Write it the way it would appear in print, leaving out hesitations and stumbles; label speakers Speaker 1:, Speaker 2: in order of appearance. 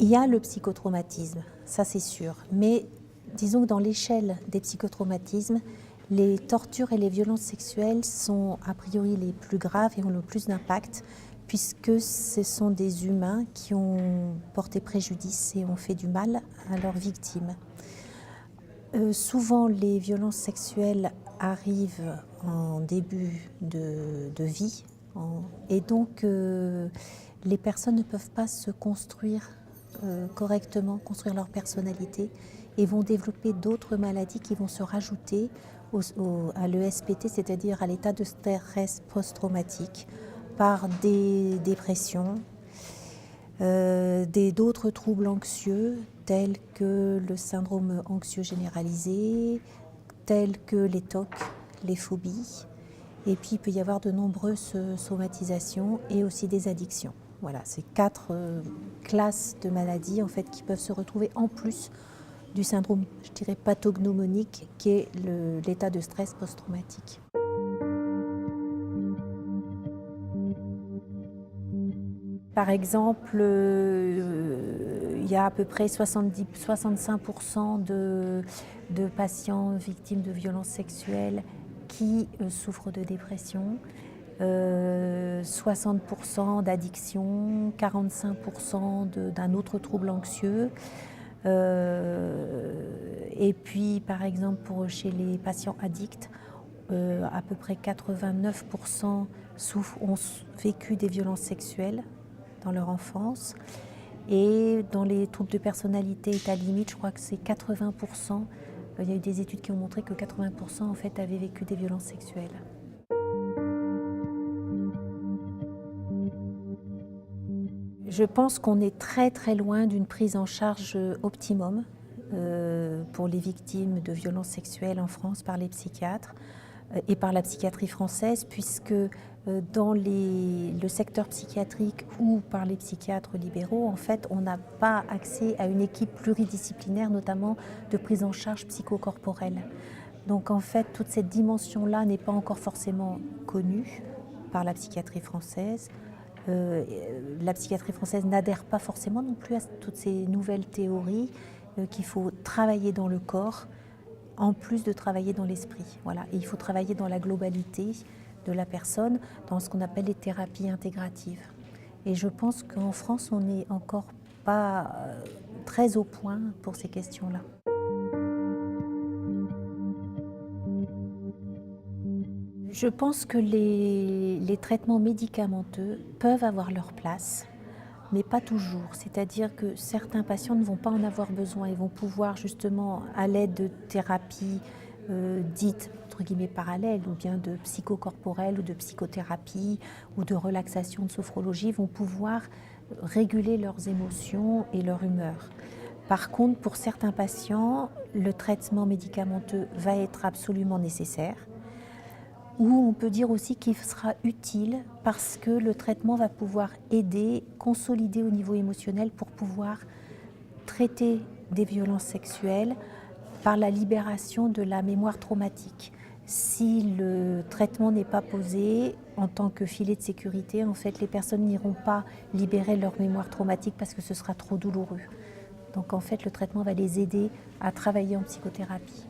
Speaker 1: Il y a le psychotraumatisme, ça c'est sûr, mais disons que dans l'échelle des psychotraumatismes, les tortures et les violences sexuelles sont a priori les plus graves et ont le plus d'impact, puisque ce sont des humains qui ont porté préjudice et ont fait du mal à leurs victimes. Souvent, les violences sexuelles arrivent en début de vie, et donc les personnes ne peuvent pas se construire correctement, construire leur personnalité, et vont développer d'autres maladies qui vont se rajouter à l'ESPT, c'est-à-dire à l'état de stress post-traumatique, par des dépressions, d'autres troubles anxieux tels que le syndrome anxieux généralisé, tels que les TOC, les phobies, et puis il peut y avoir de nombreuses somatisations et aussi des addictions. Voilà, c'est 4 classes de maladies en fait qui peuvent se retrouver en plus du syndrome, je dirais, pathognomonique qui est l'état de stress post-traumatique. Par exemple, il y a à peu près 65% de patients victimes de violences sexuelles qui souffrent de dépression, 60% d'addiction, 45% d'un autre trouble anxieux. Et puis, par exemple, chez les patients addicts, à peu près 89% ont vécu des violences sexuelles dans leur enfance. Et dans les troubles de personnalité état limite, je crois que c'est 80%. Il y a eu des études qui ont montré que 80% en fait avaient vécu des violences sexuelles. Je pense qu'on est très très loin d'une prise en charge optimum pour les victimes de violences sexuelles en France par les psychiatres et par la psychiatrie française, puisque dans le secteur psychiatrique ou par les psychiatres libéraux, en fait, on n'a pas accès à une équipe pluridisciplinaire, notamment de prise en charge psychocorporelle. Donc en fait, toute cette dimension-là n'est pas encore forcément connue par la psychiatrie française. La psychiatrie française n'adhère pas forcément non plus à toutes ces nouvelles théories qu'il faut travailler dans le corps, en plus de travailler dans l'esprit. Voilà. Et il faut travailler dans la globalité de la personne, dans ce qu'on appelle les thérapies intégratives. Et je pense qu'en France, on n'est encore pas très au point pour ces questions-là. Je pense que les traitements médicamenteux peuvent avoir leur place, mais pas toujours. C'est-à-dire que certains patients ne vont pas en avoir besoin. Ils vont pouvoir justement, à l'aide de thérapies dites entre guillemets parallèles, ou bien de psychocorporelles ou de psychothérapie ou de relaxation, de sophrologie, vont pouvoir réguler leurs émotions et leur humeur. Par contre, pour certains patients, le traitement médicamenteux va être absolument nécessaire. Ou on peut dire aussi qu'il sera utile parce que le traitement va pouvoir aider, consolider au niveau émotionnel pour pouvoir traiter des violences sexuelles par la libération de la mémoire traumatique. Si le traitement n'est pas posé en tant que filet de sécurité, en fait, les personnes n'iront pas libérer leur mémoire traumatique parce que ce sera trop douloureux. Donc en fait, le traitement va les aider à travailler en psychothérapie.